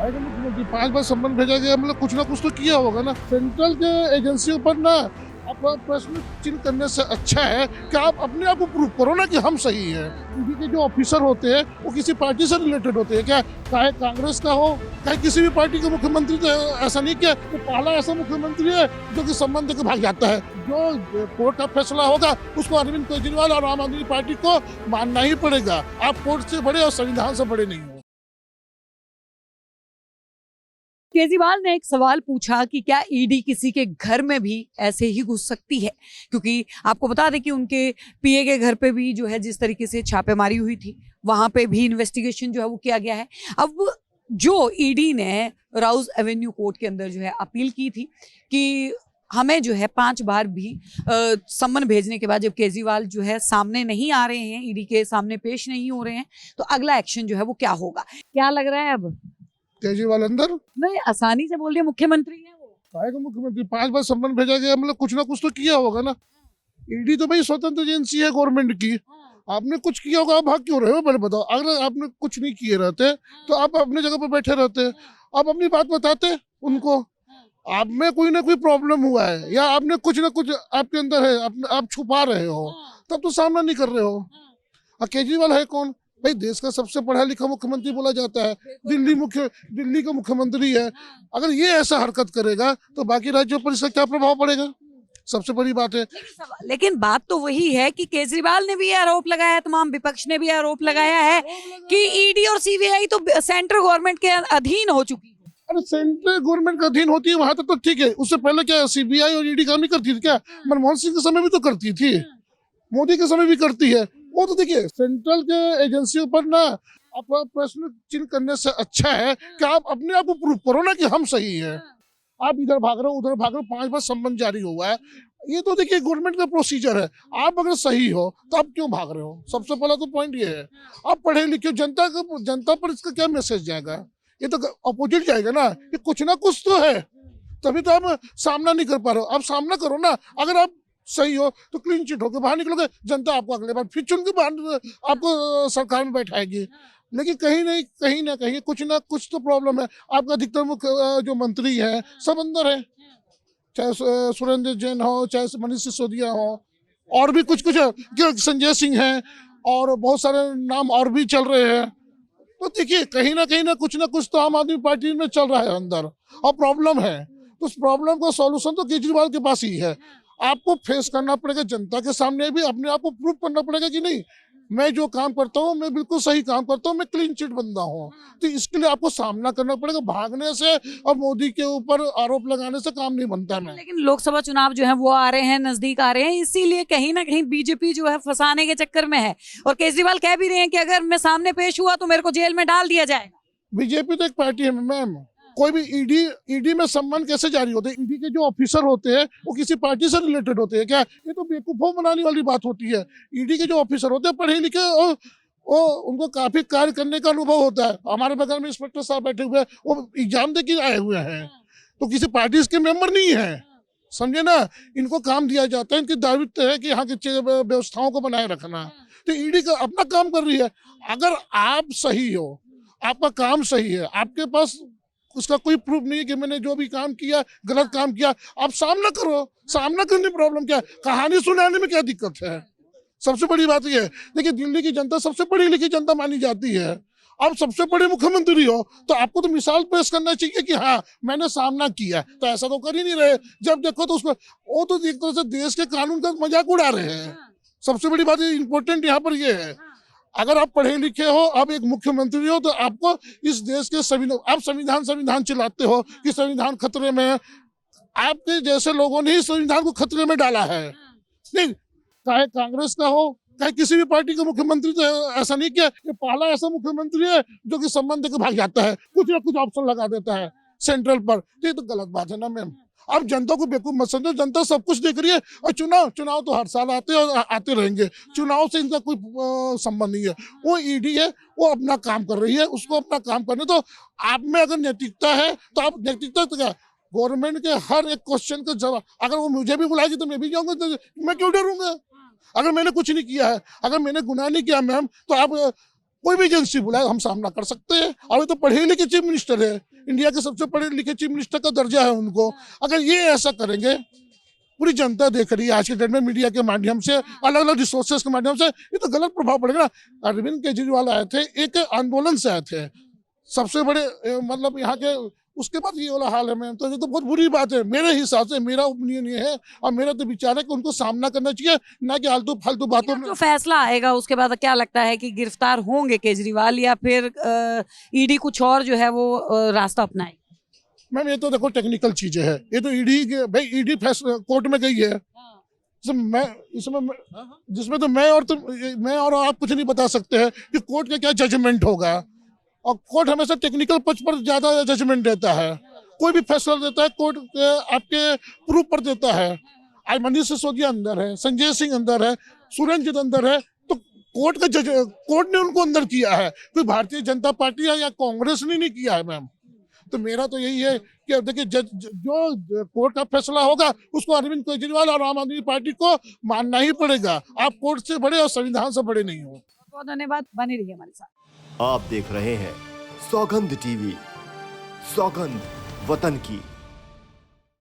आएगा मुख्यमंत्री 5 बार सम्मन भेजा गया, मतलब कुछ ना कुछ तो किया होगा ना। सेंट्रल के एजेंसियों पर ना आप प्रश्न चिन्ह करने से अच्छा है कि आप अपने आप को प्रूव करो ना कि हम सही है। ईडी के जो ऑफिसर होते हैं वो किसी पार्टी से रिलेटेड होते हैं क्या, चाहे कांग्रेस का हो चाहे किसी भी पार्टी का मुख्यमंत्री, तो ऐसा नहीं किया तो पहला ऐसा मुख्यमंत्री है जो कि सम्मान देकर भाग जाता है। जो कोर्ट का फैसला होगा उसको अरविंद केजरीवाल और आम आदमी पार्टी को मानना ही पड़ेगा। आप कोर्ट से बड़े और संविधान से बड़े नहीं हो। केजरीवाल ने एक सवाल पूछा कि क्या ईडी किसी के घर में भी ऐसे ही घुस सकती है, क्योंकि आपको बता दें कि उनके पीए के घर पे भी जो है जिस तरीके से छापेमारी हुई थी वहां पे भी इन्वेस्टिगेशन जो है वो किया गया है। अब जो ईडी ने राउज एवेन्यू कोर्ट के अंदर जो है अपील की थी कि हमें जो है 5 बार भी सम्मन भेजने के बाद जब केजरीवाल जो है सामने नहीं आ रहे हैं, ईडी के सामने पेश नहीं हो रहे हैं, तो अगला एक्शन जो है वो क्या होगा, क्या लग रहा है? अब केजरीवाल अंदर नहीं, आसानी से बोल दिया मुख्यमंत्री है वो। आएगा मुख्यमंत्री 5 बार सम्मन भेजा गया, मतलब कुछ ना कुछ तो किया होगा ना। ईडी तो भाई स्वतंत्र एजेंसी है गवर्नमेंट की। आपने कुछ किया होगा, आप भाग क्यों रहे हो पहले बताओ। अगर आपने कुछ नहीं किए रहते तो आप अपने जगह पर बैठे रहते, आप अपनी बात बताते उनको। आप में कोई ना कोई प्रॉब्लम हुआ है या आपने कुछ ना कुछ आपके अंदर है, आप छुपा रहे हो, तब तो सामना नहीं कर रहे हो। और केजरीवाल है कौन भाई? देश का सबसे पढ़ा लिखा मुख्यमंत्री बोला जाता है, दिल्ली का मुख्यमंत्री है। अगर ये ऐसा हरकत करेगा तो बाकी राज्यों पर इसका क्या प्रभाव पड़ेगा? सबसे बड़ी बात है। लेकिन बात तो वही है कि केजरीवाल ने भी आरोप लगाया है, तमाम विपक्ष ने भी आरोप लगाया है कि ईडी और सीबीआई तो सेंट्रल गवर्नमेंट के अधीन हो चुकी है। अरे सेंट्रल गवर्नमेंट का अधीन होती है वहां तक तो ठीक है, उससे पहले क्या सीबीआई और ईडी काम नहीं करती थी क्या? मनमोहन सिंह के समय भी तो करती थी, मोदी के समय भी करती है। वो तो देखिए सेंट्रल के एजेंसियों पर ना आप प्रश्न चिन्ह करने से अच्छा है कि आप अपने आप को प्रूव करो ना कि हम सही है। आप इधर भाग रहे हो उधर भाग रहे हो, 5 बार सम्मन जारी हुआ है। ये तो देखिए गवर्नमेंट का प्रोसीजर है। आप अगर सही हो तो आप क्यों भाग रहे हो? सबसे पहला तो पॉइंट ये है। आप पढ़े लिखे, जनता पर इसका क्या मैसेज जाएगा? ये तो अपोजिट जाएगा ना कि कुछ ना कुछ तो है, तभी तो आप सामना नहीं कर पा रहे हो। आप सामना करो ना। अगर आप सही हो तो क्लीन चिट होकर बाहर निकलोगे, जनता आपको अगले बार फिर चुन के बाहर आपको सरकार में बैठाएगी। लेकिन कहीं ना कहीं कुछ ना कुछ तो प्रॉब्लम है। आपका अधिकतर मुख्य जो मंत्री है सब अंदर है, चाहे सुरेंद्र जैन हो, चाहे मनीष सिसोदिया हो, और भी कुछ संजय सिंह है, और बहुत सारे नाम और भी चल रहे हैं। तो देखिए कहीं ना कुछ तो आम आदमी पार्टी में चल रहा है अंदर, और प्रॉब्लम है। तो उस प्रॉब्लम का सॉल्यूशन तो केजरीवाल के पास ही है। आपको फेस करना पड़ेगा जनता के सामने, भी अपने आप को प्रूव करना पड़ेगा कि नहीं, मैं जो काम करता हूँ मैं बिल्कुल सही काम करता हूँ, मैं क्लीन चिट बंदा हूँ। तो इसके लिए आपको सामना करना पड़ेगा। भागने से और मोदी के ऊपर आरोप लगाने से काम नहीं बनता है। लेकिन लोकसभा चुनाव जो है वो आ रहे हैं, नजदीक आ रहे हैं, इसीलिए कहीं ना कहीं बीजेपी जो है फंसाने के चक्कर में है, और केजरीवाल कह भी रहे हैं कि अगर मैं सामने पेश हुआ तो मेरे को जेल में डाल दिया जाएगा। बीजेपी तो एक पार्टी है मैम। कोई भी ईडी में सम्मान कैसे जारी होते हैं? ईडी के जो ऑफिसर होते हैं वो किसी पार्टी से रिलेटेड होते हैं क्या? ये तो बेवकूफों बनाने वाली बात होती है। ईडी के जो ऑफिसर होते हैं पढ़े लिखे और वो उनको काफी कार्य करने का अनुभव होता है। हमारे बगल में इंस्पेक्टर साहब बैठे हुए हैं, वो एग्जाम दे के आए हुए हैं, तो किसी पार्टी के मेंबर नहीं है, समझे ना। इनको काम दिया जाता है, इनकी दायित्व है कि यहाँ की व्यवस्थाओं को बनाए रखना। तो ईडी का अपना काम कर रही है। अगर आप सही हो, आपका काम सही है, आपके पास उसका कोई प्रूफ नहीं है कि मैंने जो भी काम किया गलत काम किया, आप सामना करो। सामना करने में प्रॉब्लम क्या है? कहानी सुनाने में क्या दिक्कत है? सबसे बड़ी बात यह है। देखिए दिल्ली की जनता सबसे पढ़ी लिखी जनता मानी जाती है। आप सबसे बड़े मुख्यमंत्री हो तो आपको तो मिसाल पेश करना चाहिए कि हाँ मैंने सामना किया। तो ऐसा तो कर ही नहीं रहे। जब देखो तो उसको वो तो एक तरह से देश के कानून का मजाक उड़ा रहे हैं। सबसे बड़ी बात इंपॉर्टेंट यहाँ पर यह है, अगर आप पढ़े लिखे हो, आप एक मुख्यमंत्री हो, तो आपको इस देश के आप संविधान चिल्लाते हो कि संविधान खतरे में है। आपके जैसे लोगों ने ही संविधान को खतरे में डाला है। नहीं, चाहे कांग्रेस का हो चाहे किसी भी पार्टी का मुख्यमंत्री, तो ऐसा नहीं किया। ये पहला ऐसा मुख्यमंत्री है जो कि सम्मान देकर भाग जाता है, कुछ ना कुछ ऑप्शन लगा देता है सेंट्रल पर। तो ये तो गलत बात है ना मैम। अब जनता को बेवकूफ मत समझो, जनता सब कुछ देख रही है। और चुनाव तो हर साल आते हैं और आते रहेंगे। चुनाव से इनका कोई संबंध नहीं है। वो ईडी है, वो अपना काम कर रही है, उसको अपना काम करने तो। आप में अगर नैतिकता है तो आप नैतिकता तो क्या, गवर्नमेंट के हर एक क्वेश्चन का जवाब, अगर वो मुझे भी बुलाएगी तो मैं भी जाऊंगा, तो मैं क्यों डरूंगा? अगर मैंने कुछ नहीं किया है, अगर मैंने गुनाह नहीं किया मैम, तो आप कोई भी एजेंसी बुलाए हम सामना कर सकते हैं। और ये तो पढ़े लिखे चीफ मिनिस्टर है, इंडिया के सबसे पढ़े लिखे चीफ मिनिस्टर का दर्जा है उनको। अगर ये ऐसा करेंगे, पूरी जनता देख रही है आज के डेट में मीडिया के माध्यम से, अलग अलग रिसोर्सेज के माध्यम से, ये तो गलत प्रभाव पड़ेगा। अरविंद केजरीवाल आए थे, एक आंदोलन से आए थे, सबसे बड़े मतलब यहाँ के, उसके बाद ये वाला हाल है। मैम तो ये तो बहुत बुरी बात है मेरे हिसाब से, मेरा ओपिनियन ये है और मेरा तो विचार है कि उनको सामना करना चाहिए, ना कि आलतू फालतू बातों में। जो फैसला आएगा उसके बाद क्या लगता है कि गिरफ्तार होंगे केजरीवाल या फिर ईडी कुछ और जो है वो रास्ता अपनाएगी? मैम ये तो देखो टेक्निकल चीजें है, ये तो ईडी, भाई ईडी फैसला कोर्ट में गई है, जिसमें तो मैं और आप कुछ नहीं बता सकते हैं कि कोर्ट का क्या जजमेंट होगा। और कोर्ट हमेशा टेक्निकल पक्ष पर ज्यादा जजमेंट देता है, कोई भी फैसला देता है कोर्ट आपके प्रूफ पर देता है। आज मनीष सिसोदिया अंदर है, संजय सिंह अंदर है, सुरेंद्र अंदर है, तो कोर्ट ने उनको अंदर किया है, कोई भारतीय जनता पार्टी या कांग्रेस ने नहीं किया है। मैम तो मेरा तो यही है कि देखिए जो कोर्ट का फैसला होगा उसको अरविंद केजरीवाल और आम आदमी पार्टी को मानना ही पड़ेगा। आप कोर्ट से बड़े और संविधान से बड़े नहीं हो। बहुत धन्यवाद, बने रहिए हमारे साथ। आप देख रहे हैं सौगंध टीवी, सौगंध वतन की।